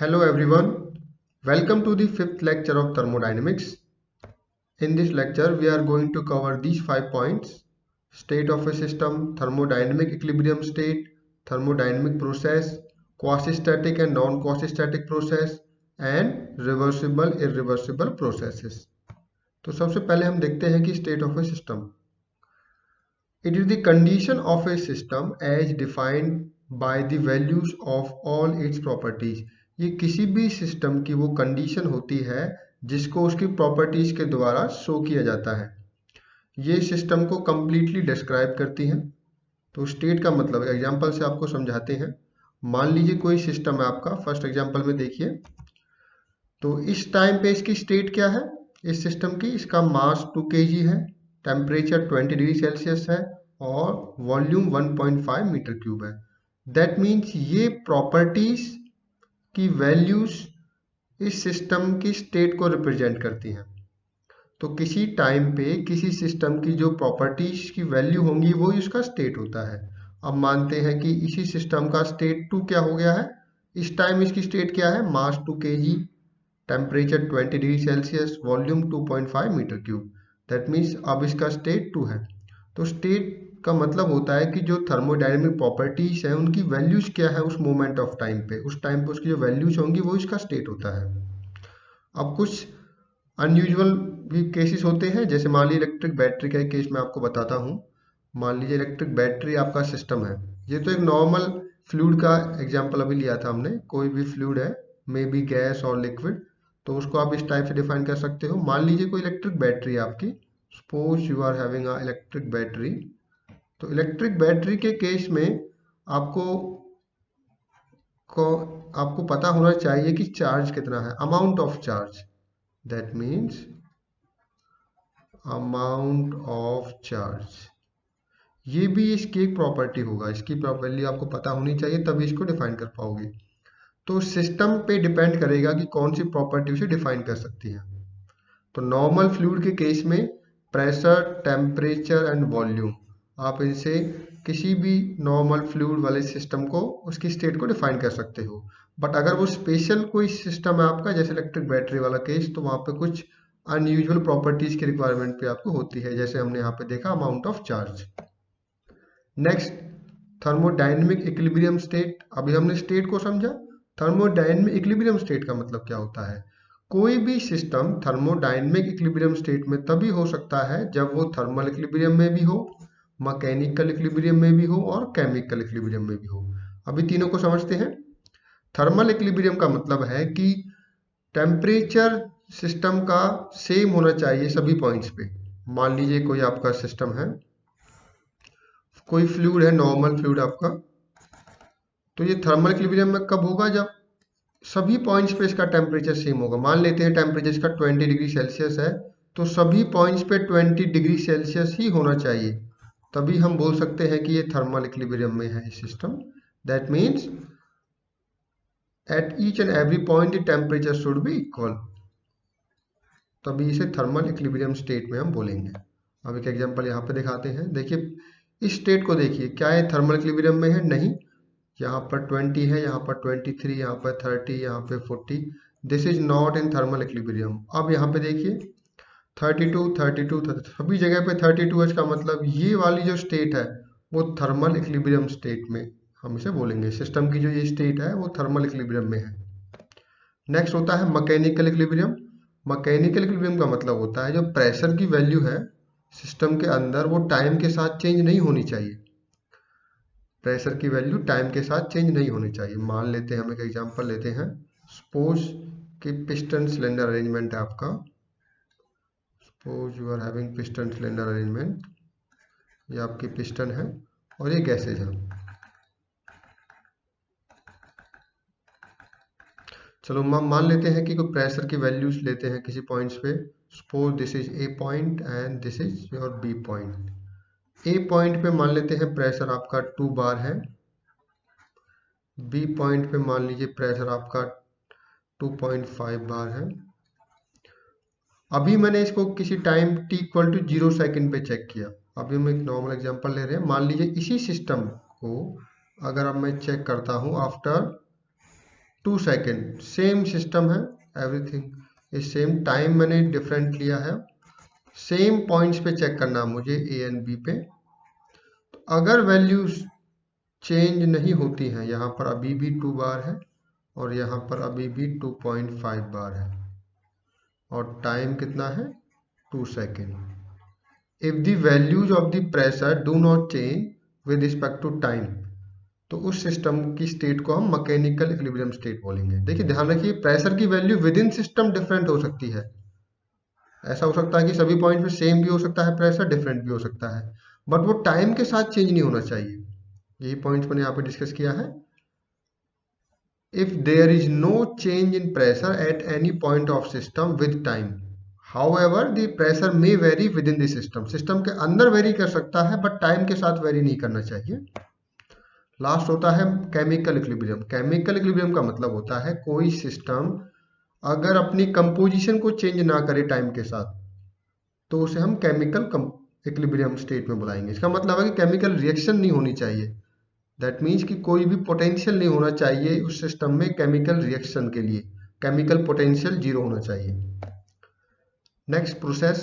Hello everyone, welcome to the fifth lecture of thermodynamics. In this lecture, we are going to cover these 5 points: state of a system, thermodynamic equilibrium state, thermodynamic process, quasi-static and non-quasi-static process, and reversible irreversible processes. तो सबसे पहले हम देखते हैं कि state of a system. It is the condition of a system as defined by the values of all its properties. ये किसी भी सिस्टम की वो कंडीशन होती है जिसको उसकी प्रॉपर्टीज के द्वारा शो किया जाता है। ये सिस्टम को कंप्लीटली डिस्क्राइब करती हैं। तो स्टेट का मतलब एग्जांपल से आपको समझाते हैं। मान लीजिए कोई सिस्टम है आपका, फर्स्ट एग्जांपल में देखिए। तो इस टाइम पे इसकी स्टेट क्या है इस सिस्टम की? इसका मास 2 kg है, टेम्परेचर 20 डिग्री सेल्सियस है और वॉल्यूम 1.5 मीटर क्यूब है। दैट मीन्स ये प्रॉपर्टीज की वैल्यूज इस सिस्टम की स्टेट को रिप्रेजेंट करती हैं। तो किसी टाइम पे किसी सिस्टम की जो प्रॉपर्टीज की वैल्यू होंगी वो इसका स्टेट होता है। अब मानते हैं कि इसी सिस्टम का स्टेट 2 क्या हो गया है। इस टाइम इसकी स्टेट क्या है? Mass 2 kg, temperature 20 degree Celsius, volume 2.5 metre cube. That means अब इसका स्टेट 2 है। तो स्टेट का मतलब होता है कि जो थर्मोडायनेमिक प्रॉपर्टीज है उनकी वैल्यूज क्या है उस मोमेंट ऑफ टाइम पे, उस टाइम पे उसकी जो वैल्यूज होंगी वो इसका स्टेट होता है। अब कुछ अनयूजुअल भी केसेस होते हैं, जैसे मान लीजिए इलेक्ट्रिक बैटरी का एक केस मैं आपको बताता हूँ। मान लीजिए इलेक्ट्रिक बैटरी आपका सिस्टम है। ये तो एक नॉर्मल फ्लूइड का एग्जाम्पल अभी लिया था हमने। कोई भी फ्लूइड है, मे बी गैस और लिक्विड, तो उसको आप इस टाइप से डिफाइन कर सकते हो। मान लीजिए कोई इलेक्ट्रिक बैटरी है आपकी, suppose you are having a electric battery. तो इलेक्ट्रिक बैटरी के केस में आपको आपको पता होना चाहिए कि चार्ज कितना है, amount of charge. That means amount of charge, ये भी इसकी एक प्रॉपर्टी होगा। इसकी वैल्यू आपको पता होनी चाहिए, तभी इसको डिफाइन कर पाओगे। तो सिस्टम पे डिपेंड करेगा कि कौन सी प्रॉपर्टी उसे डिफाइन कर सकती है। तो नॉर्मल फ्लूइड के केस में प्रेशर, टेम्परेचर एंड वॉल्यूम, आप इनसे किसी भी नॉर्मल फ्लूइड वाले सिस्टम को, उसकी स्टेट को डिफाइन कर सकते हो। बट अगर वो स्पेशल कोई सिस्टम है आपका, जैसे इलेक्ट्रिक बैटरी वाला केस, तो वहाँ पे कुछ अनयूजुअल प्रॉपर्टीज की रिक्वायरमेंट पे आपको होती है, जैसे हमने यहाँ पे देखा amount of charge. Next, thermodynamic equilibrium state. अभी हमने स्टेट को समझा। थर्मोडायनेमिक इक्विलिब्रियम स्टेट का मतलब क्या होता है? कोई भी सिस्टम थर्मोडायनेमिक इक्विलिब्रियम स्टेट में तभी हो सकता है जब वो थर्मल इक्विलिब्रियम में भी हो, मैकेनिकल इक्विलिब्रियम में भी हो और केमिकल इक्विलिब्रियम में भी हो। अभी तीनों को समझते हैं। थर्मल इक्विलिब्रियम का मतलब है कि टेम्परेचर सिस्टम का सेम होना चाहिए सभी पॉइंट्स पे। मान लीजिए कोई आपका सिस्टम है, कोई फ्लूइड है, नॉर्मल फ्लूइड आपका। तो ये थर्मल इक्विलिब्रियम में कब होगा? जब सभी पॉइंट्स पे इसका टेम्परेचर सेम होगा। मान लेते हैं टेम्परेचर इसका 20 डिग्री सेल्सियस है, तो सभी पॉइंट्स पे 20 डिग्री सेल्सियस ही होना चाहिए, तभी हम बोल सकते हैं कि ये थर्मल इक्विलिब्रियम में है system. That means at each and every point the temperature should be equal, तभी इसे थर्मल इक्विलिब्रियम स्टेट में हम बोलेंगे। अब एक एग्जांपल यहाँ पे दिखाते हैं। देखिए इस स्टेट को देखिए, क्या ये थर्मल इक्विलिब्रियम में है? नहीं। यहाँ पर 20 है, यहाँ पर 23, यहाँ पर 30, यहाँ पे 40। This is not in thermal equilibrium. अब यहाँ पे देखिए 32, 32, 30, सभी जगह पे 32 है। इसका मतलब ये वाली जो स्टेट है वो थर्मल इक्विलिब्रियम स्टेट में हम इसे बोलेंगे। सिस्टम की जो ये स्टेट है वो थर्मल इक्विलिब्रियम में है। नेक्स्ट होता है मैकेनिकल इक्विलिब्रियम। मैकेनिकल इक्विलिब्रियम का मतलब होता है जो प्रेशर की वैल्यू है सिस्टम के अंदर, वो टाइम के साथ चेंज नहीं होनी चाहिए। प्रेशर की वैल्यू टाइम के साथ चेंज नहीं होनी चाहिए। मान लेते हैं, हम एक एग्जांपल लेते हैं। सपोज कि पिस्टन सिलेंडर अरेंजमेंट है आपका। Suppose you are having piston cylinder arrangement. ये आपकी पिस्टन है और ये गैसेज है। चलो मान लेते हैं कि कोई प्रेशर की वैल्यूज लेते हैं किसी पॉइंट्स पे। Suppose this is A point and this is your B point. A point पे मान लेते हैं प्रेशर आपका 2 बार है। बी पॉइंट पे मान लीजिए प्रेशर आपका 2.5 बार है। अभी मैंने इसको किसी time t equal to 0 second पे चेक किया। अभी हम एक नॉर्मल एग्जांपल ले रहे हैं। मान लीजिए इसी सिस्टम को अगर अब मैं चेक करता हूँ आफ्टर 2 सेकेंड, सेम सिस्टम है, एवरीथिंग इज सेम, टाइम मैंने डिफरेंट लिया है, सेम पॉइंट्स पे चेक करना मुझे ए एंड बी पे। तो अगर वैल्यूज चेंज नहीं होती हैं, यहाँ पर अभी भी 2 बार है और यहाँ पर अभी भी 2.5 बार है और टाइम कितना है 2 second. If the values of the pressure do not change with respect to time, तो उस सिस्टम की स्टेट को हम मैकेनिकल इक्विलिब्रियम स्टेट बोलेंगे। देखिए ध्यान रखिए, प्रेशर की value with in system different हो सकती है। ऐसा हो सकता है कि सभी पॉइंट पे सेम भी हो सकता है, प्रेशर डिफरेंट भी हो सकता है, बट वो टाइम के साथ चेंज नहीं होना चाहिए। यही पॉइंट मैंने यहाँ पे डिस्कस किया है। If there is no change in pressure at any point of system with time, however the pressure may vary within the system, system के अंदर वेरी कर सकता है बट टाइम के साथ वेरी नहीं करना चाहिए। लास्ट होता है केमिकल इक्विलिब्रियम। केमिकल इक्विलिब्रियम का मतलब होता है कोई सिस्टम अगर अपनी कंपोजिशन को चेंज ना करे टाइम के साथ, तो उसे हम केमिकल इक्विलिब्रियम स्टेट में बुलाएंगे। इसका मतलब है कि केमिकल रिएक्शन नहीं होनी चाहिए, दैट मीन्स कि कोई भी पोटेंशियल नहीं होना चाहिए उस सिस्टम में केमिकल रिएक्शन के लिए, केमिकल पोटेंशियल जीरो होना चाहिए। Next process.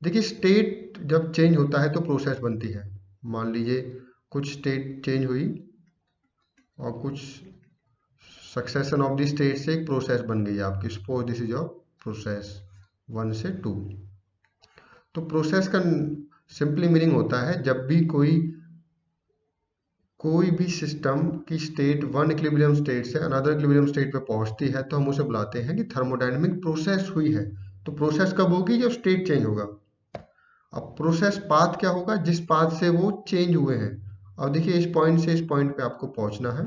देखिए स्टेट जब चेंज होता है तो प्रोसेस बनती है। मान लीजिए कुछ स्टेट चेंज हुई और कुछ सक्सेशन ऑफ द स्टेट से एक प्रोसेस बन गई आपकी। Suppose this is of process 1 से 2। तो प्रोसेस का सिंपली मीनिंग होता है जब भी कोई भी सिस्टम की स्टेट वन इक्विलिब्रियम स्टेट से अनदर इक्विलिब्रियम स्टेट पे पहुंचती है तो हम उसे बुलाते हैं कि थर्मोडायनेमिक प्रोसेस हुई है। तो प्रोसेस कब होगी? जब स्टेट चेंज होगा। अब प्रोसेस पाथ क्या होगा? जिस पाथ से वो चेंज हुए हैं। अब देखिए इस पॉइंट से इस पॉइंट पे आपको पहुंचना है,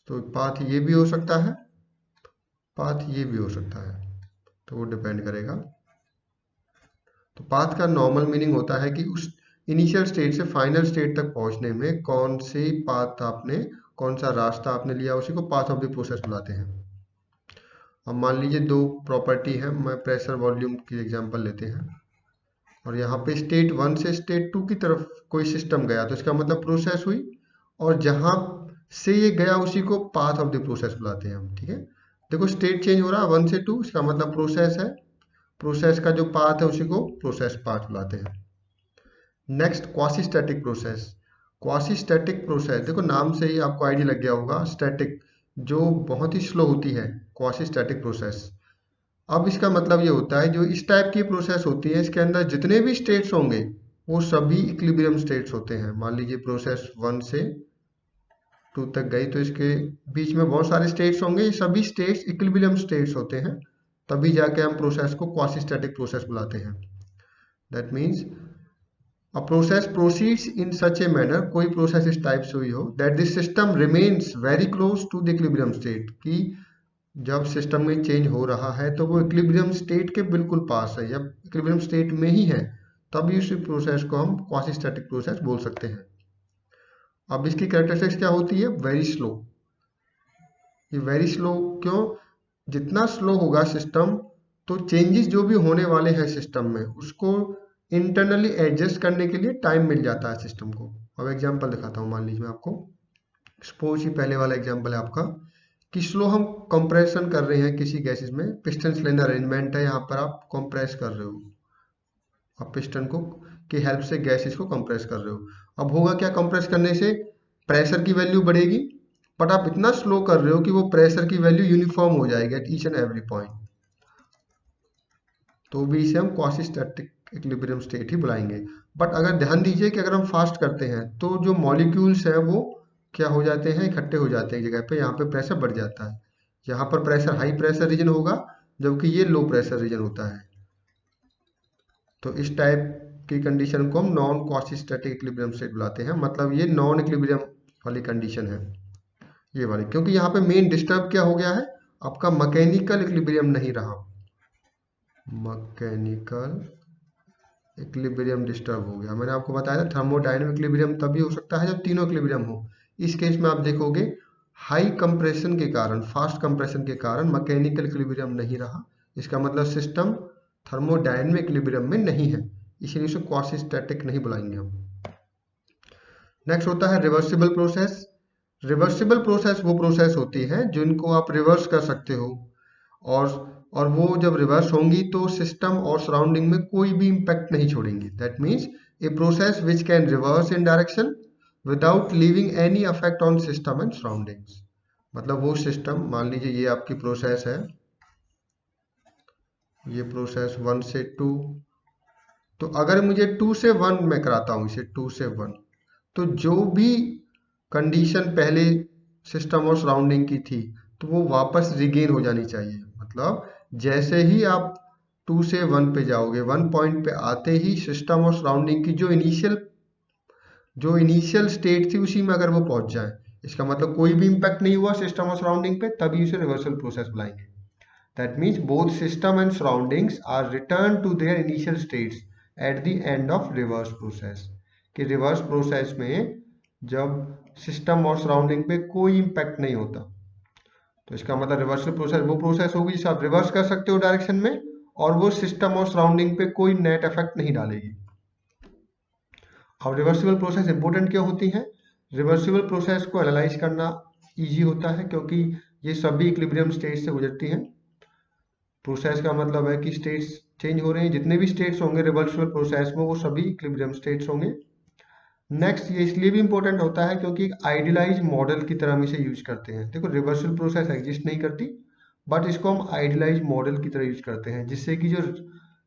तो पाथ ये भी हो सकता है, पाथ ये भी हो सकता है, तो वो डिपेंड करेगा। तो पाथ का नॉर्मल मीनिंग होता है कि उस इनिशियल स्टेट से फाइनल स्टेट तक पहुंचने में कौन सी पाथ आपने, कौन सा रास्ता आपने लिया, उसी को पाथ ऑफ द प्रोसेस बुलाते हैं। अब मान लीजिए दो प्रॉपर्टी है, मैं प्रेशर वॉल्यूम की एग्जांपल लेते हैं, और यहाँ पे स्टेट 1 से स्टेट 2 की तरफ कोई सिस्टम गया तो इसका मतलब प्रोसेस हुई, और जहां से ये गया उसी को पाथ ऑफ द प्रोसेस बुलाते हैं हम। ठीक है, देखो स्टेट चेंज हो रहा है 1 से 2, इसका मतलब प्रोसेस है, प्रोसेस का जो पाथ है उसी को प्रोसेस पाथ बुलाते हैं। Next quasi static process. Quasi static process, देखो नाम से ही आपको आइडिया लग गया होगा, स्टैटिक जो बहुत ही स्लो होती है, क्वासी स्टैटिक प्रोसेस। अब इसका मतलब ये होता है जो इस टाइप की प्रोसेस होती है इसके अंदर जितने भी स्टेट्स होंगे वो सभी इक्विलिब्रियम स्टेट्स होते हैं। मान लीजिए प्रोसेस 1 से 2 तक गई तो इसके बीच में बहुत सारे स्टेट्स होंगे, ये सभी स्टेट्स इक्विलिब्रियम स्टेट्स होते हैं, तभी जाके हम प्रोसेस को क्वासी स्टैटिक प्रोसेस बुलाते हैं। That means a process proceeds in such a manner, कोई प्रोसेस इस टाइप से हुई हो that the system remains very close to the equilibrium state, कि जब सिस्टम में चेंज हो रहा है तो वो इक्विलिब्रियम स्टेट के बिल्कुल पास है, जब इक्विलिब्रियम स्टेट में ही है तभी उस प्रोसेस को हम क्वासी स्टैटिक प्रोसेस बोल सकते हैं। अब इसकी कैरेक्टरिस्टिक्स क्या होती है? Very slow. ये वेरी स्लो क्यों? जितना स्लो होगा सिस्टम तो चेंजेस जो भी होने वाले हैं सिस्टम में उसको इंटरनली एडजस्ट करने के लिए टाइम मिल जाता है सिस्टम को। अब एग्जांपल दिखाता हूँ, मान लीजिए मैं आपको, सपोज ही पहले वाला एग्जांपल है आपका कि स्लो हम कंप्रेशन कर रहे हैं किसी गैसेस में, पिस्टन सिलेंडर अरेंजमेंट है, यहाँ पर आप कंप्रेस कर रहे हो, आप पिस्टन को की हेल्प से गैसेस को कंप्रेस कर रहे हो। अब होगा क्या? कंप्रेस करने से प्रेशर की वैल्यू बढ़ेगी, बट आप इतना स्लो कर रहे हो कि वो प्रेशर की वैल्यू यूनिफॉर्म हो जाएगी at each and every point, तो भी इसे हम क्वासी स्टैटिक इक्विलिब्रियम स्टेट ही बुलाएंगे। बट अगर ध्यान दीजिए कि अगर हम फास्ट करते हैं तो जो मॉलिक्यूल्स हैं वो क्या हो जाते हैं? इकट्ठे हो जाते हैं एक जगह पे, यहाँ पे प्रेशर बढ़ जाता है, यहाँ पर प्रेशर हाई प्रेशर रीजन होगा जबकि ये लो प्रेशर रीजन होता है। तो इस टाइप की कंडीशन को हम non quasi static equilibrium state बुलाते हैं, मतलब ये नॉन इक्विलिब्रियम वाली कंडीशन है ये वाली, क्योंकि यहाँ पे मेन डिस्टर्ब क्या हो गया है? आपका मैकेनिकल इक्विलिब्रियम नहीं रहा, मैकेनिकल इक्विलिब्रियम डिस्टर्ब हो गया। मैंने आपको बताया था थर्मोडायनेमिक इक्विलिब्रियम तभी हो सकता है जब तीनों इक्विलिब्रियम हो। इस केस में आप देखोगे हाई कंप्रेशन के कारण, फास्ट कंप्रेशन के कारण मैकेनिकल इक्विलिब्रियम नहीं रहा, इसका मतलब सिस्टम थर्मोडायनेमिक इक्विलिब्रियम में नहीं है, इसीलिए इसे क्वासी स्टैटिक नहीं बुलाएंगे हम। नेक्स्ट होता है रिवर्सिबल प्रोसेस। रिवर्सिबल प्रोसेस वो प्रोसेस होती है जिनको आप रिवर्स कर सकते हो, और और वो जब रिवर्स होंगी तो सिस्टम और सराउंडिंग में कोई भी इम्पैक्ट नहीं छोड़ेंगी। That means a process which can reverse in direction without leaving any affect on system and surroundings. मतलब वो सिस्टम, मान लीजिए ये आपकी प्रोसेस है, ये प्रोसेस 1 से 2, तो अगर मुझे 2 से 1 में कराता हूँ इसे 2 से 1, तो जो भी कंडीशन पहले सिस्टम और सराउंडिंग की थी तो वो वापस रिगेन हो जानी चाहिए। मतलब जैसे ही आप 2 से 1 पे जाओगे, 1 पॉइंट पे आते ही सिस्टम और सराउंडिंग की जो इनिशियल स्टेट थी उसी में अगर वो पहुंच जाए, इसका मतलब कोई भी इम्पैक्ट नहीं हुआ सिस्टम और सराउंडिंग पे, तभी उसे रिवर्सल प्रोसेस बुलाएंगे। That means both system and surroundings are return to their initial states at the end of reverse process. कि रिवर्स प्रोसेस में जब सिस्टम और सराउंडिंग पे कोई इम्पैक्ट नहीं होता, तो इसका मतलब रिवर्सल प्रोसेस वो प्रोसेस होगी जिसे आप रिवर्स कर सकते हो डायरेक्शन में, और वो सिस्टम और सराउंडिंग पे कोई नेट इफेक्ट नहीं डालेगी। अब रिवर्सिबल प्रोसेस इंपॉर्टेंट क्यों होती है? रिवर्सिबल प्रोसेस को एनालाइज करना इजी होता है क्योंकि ये सभी इक्विलिब्रियम स्टेट से गुजरती हैं। प्रोसेस का मतलब है कि स्टेट्स चेंज हो रहे हैं, जितने भी स्टेट्स होंगे रिवर्सिबल प्रोसेस में वो सभी इक्विलिब्रियम स्टेट्स होंगे। नेक्स्ट, ये इसलिए भी इंपॉर्टेंट होता है क्योंकि एक आइडियलाइज मॉडल की तरह हम इसे यूज करते हैं। देखो, रिवर्सल प्रोसेस एग्जिस्ट नहीं करती, बट इसको हम आइडियलाइज मॉडल की तरह यूज करते हैं जिससे कि जो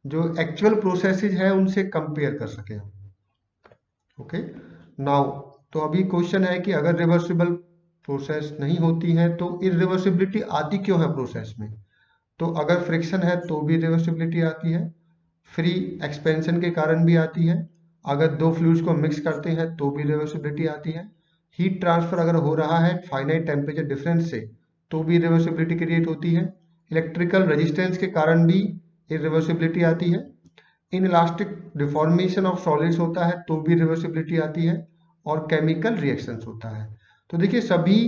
जो एक्चुअल प्रोसेसेस हैं उनसे कंपेयर कर सकें हम। ओके, नाउ तो अभी क्वेश्चन है कि अगर रिवर्सिबल प्रोसेस नहीं होती है तो इरिवर्सिबिलिटी आती क्यों है प्रोसेस में? तो अगर फ्रिक्शन है तो भी रिवर्सिबिलिटी आती है, फ्री एक्सपेंशन के कारण भी आती है, अगर दो फ्लूइड्स को मिक्स करते हैं तो भी रिवर्सिबिलिटी आती है, हीट ट्रांसफर अगर हो रहा है फाइनाइट टेम्परेचर डिफरेंस से तो भी रिवर्सिबिलिटी क्रिएट होती है, इलेक्ट्रिकल रेजिस्टेंस के कारण भी इरिवर्सिबिलिटी आती है, इनइलास्टिक डिफॉर्मेशन ऑफ सॉलिड्स होता है तो भी रिवर्सिबिलिटी आती है, और केमिकल रिएक्शंस होता है। तो देखिए, सभी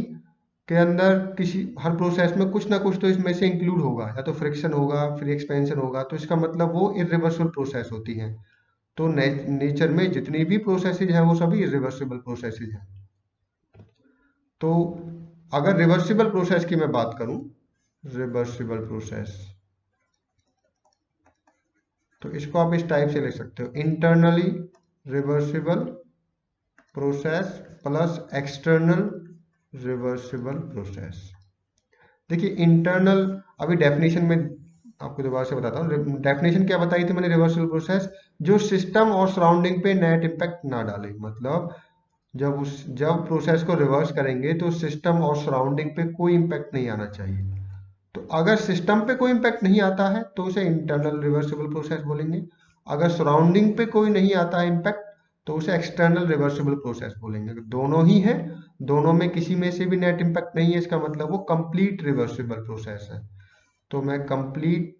के अंदर किसी हर प्रोसेस में कुछ ना कुछ तो इसमें से इंक्लूड होगा, या तो फ्रिक्शन होगा, फ्री एक्सपेंशन होगा, तो इसका मतलब वो इरिवर्सिबल प्रोसेस होती है। तो नेचर में जितनी भी प्रोसेसेज हैं वो सभी इरिवर्सिबल प्रोसेसेज हैं। तो अगर रिवर्सिबल प्रोसेस की मैं बात करूं, रिवर्सिबल प्रोसेस, तो इसको आप इस टाइप से लिख सकते हो, internally reversible process plus external reversible process. देखिए, इंटरनल, अभी डेफिनेशन में आपको दोबारा से बताता हूँ। डेफिनेशन क्या बताई थी मैंने? रिवर्सिबल प्रोसेस जो सिस्टम और सराउंडिंग पे नेट इम्पैक्ट ना डाले। मतलब जब प्रोसेस को रिवर्स करेंगे तो सिस्टम और सराउंडिंग पे कोई इम्पैक्ट नहीं आना चाहिए। तो अगर सिस्टम पे कोई इम्पैक्ट नहीं आता है तो उसे इंटरनल रिवर्सिबल प्रोसेस बोलेंगे, अगर सराउंडिंग पे कोई नहीं आता है इम्पैक्ट तो उसे एक्सटर्नल रिवर्सिबल प्रोसेस बोलेंगे। दोनों ही है, दोनों में किसी में से भी नेट इम्पैक्ट नहीं है, इसका मतलब वो कंप्लीट रिवर्सिबल प्रोसेस है। तो मैं कंप्लीट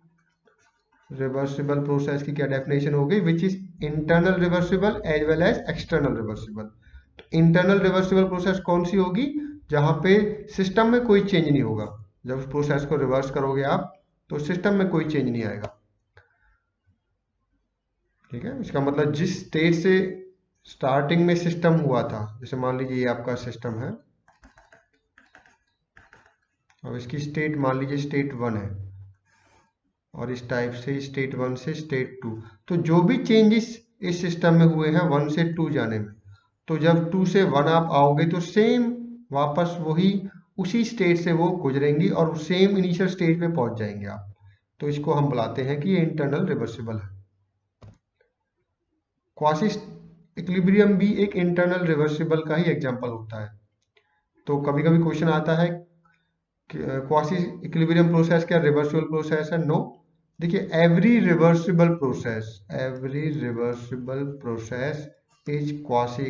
रिवर्सिबल प्रोसेस की क्या डेफिनेशन हो गई? Which is internal reversible as well as external reversible. तो इंटरनल रिवर्सिबल प्रोसेस कौन सी होगी? जहां पे सिस्टम में कोई चेंज नहीं होगा। जब उस प्रोसेस को रिवर्स करोगे आप तो सिस्टम में कोई चेंज नहीं आएगा। ठीक है, इसका मतलब जिस स्टेट से स्टार्टिंग में सिस्टम हुआ था, जैसे मान लीजिए ये आपका सिस्टम है, अब इसकी स्टेट मान लीजिए स्टेट 1 है, और इस टाइप से स्टेट 1 से स्टेट 2, तो जो भी चेंजेस इस सिस्टम में हुए हैं 1 से 2 जाने में, तो जब 2 से 1 आप आओगे तो सेम वापस वही उसी स्टेट से वो गुजरेंगी और सेम इनिशियल स्टेज पे पहुंच जाएंगे आप। तो इसको हम बुलाते हैं कि ये इंटरनल रिवर्सिबल है। क्वासी इक्विलिब्रियम भी एक इंटरनल रिवर्सिबल का ही एग्जांपल होता है। तो कभी कभी क्वेश्चन आता है क्वासी इक्विलिब्रियम प्रोसेस क्या रिवर्सिबल प्रोसेस है? नो। देखिए, every reversible process is quasi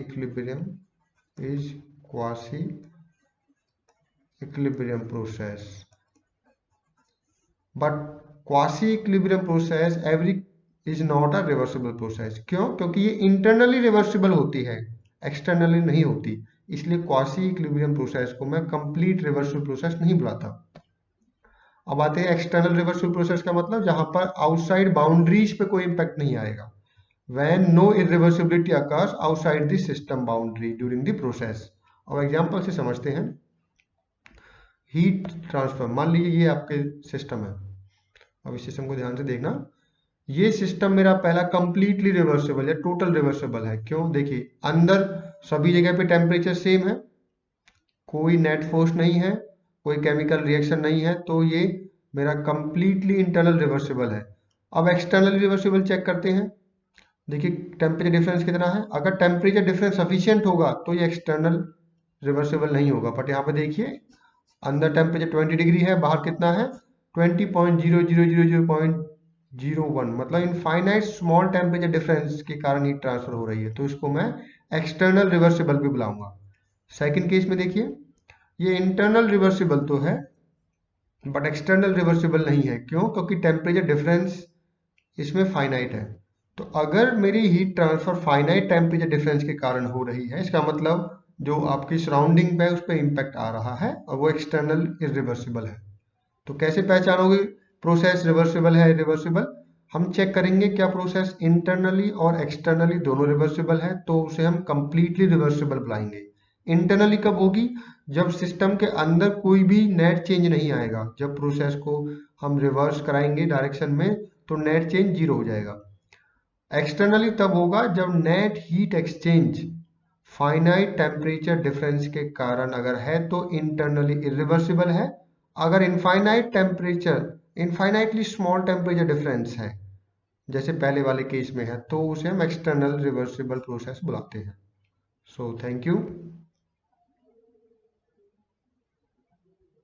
equilibrium process, but quasi equilibrium process every is not a reversible process. क्यों? क्योंकि ये इंटरनली रिवर्सिबल होती है, एक्सटर्नली नहीं होती। इसलिए क्वासी इक्विलिब्रियम प्रोसेस को मैं कंप्लीट रिवर्सिबल प्रोसेस नहीं बुलाता। अब आते हैं एक्सटर्नल रिवर्सिबल प्रोसेस का मतलब जहां पर आउटसाइड बाउंड्रीज पे कोई इंपैक्ट नहीं आएगा। When no irreversibility occurs outside the system boundary during the process. अब एग्जाम्पल से समझते हैं। हीट ट्रांसफर, मान लीजिए ये आपके सिस्टम है। अब इस सिस्टम को ध्यान से देखना। ये सिस्टम मेरा पहला कंप्लीटली रिवर्सिबल या टोटल रिवर्सिबल है। क्यों? देखिए, अंदर सभी जगह पे टेम्परेचर सेम है, कोई नेट फोर्स नहीं है, कोई केमिकल रिएक्शन नहीं है, तो ये मेरा कंप्लीटली इंटरनल रिवर्सिबल है। अब एक्सटर्नल रिवर्सिबल चेक करते हैं। देखिए टेम्परेचर डिफरेंस कितना है। अगर टेम्परेचर डिफरेंस सफिशिएंट होगा तो ये एक्सटर्नल रिवर्सिबल नहीं होगा। बट यहाँ पे देखिए अंदर टेम्परेचर 20 डिग्री है, बाहर कितना है 20.00000.01, मतलब इनफाइनाइट स्मॉल टेम्परेचर डिफरेंस के कारण हीट ट्रांसफर हो रही है, तो इसको मैं एक्सटर्नल रिवर्सिबल भी बुलाऊंगा। सेकंड केस में देखिए, ये इंटरनल रिवर्सिबल तो है बट एक्सटर्नल रिवर्सिबल नहीं है। क्यों? क्योंकि टेम्परेचर डिफरेंस इसमें फाइनाइट है। तो अगर मेरी heat transfer finite temperature difference के कारण हो रही है, इसका मतलब जो आपकी सराउंडिंग पे उस पर इम्पैक्ट आ रहा है और वो एक्सटर्नल इरिवर्सिबल है। तो कैसे पहचानोगे प्रोसेस रिवर्सिबल है इरिवर्सिबल? हम चेक करेंगे क्या प्रोसेस इंटरनली और एक्सटर्नली दोनों रिवर्सिबल है, तो उसे हम कंप्लीटली रिवर्सिबल बुलाएंगे। इंटरनली कब होगी? जब सिस्टम के अंदर कोई भी नेट चेंज नहीं आएगा। जब प्रोसेस को हम रिवर्स कराएंगे डायरेक्शन में तो नेट चेंज 0 हो जाएगा। एक्सटर्नली तब होगा जब net heat exchange finite temperature difference के कारण अगर है तो इंटरनली इरिवर्सिबल है। अगर इनफाइनाइटली स्मॉल टेम्परेचर डिफरेंस है जैसे पहले वाले केस में है, तो उसे हम एक्सटर्नल रिवर्सिबल प्रोसेस बुलाते हैं। So thank you.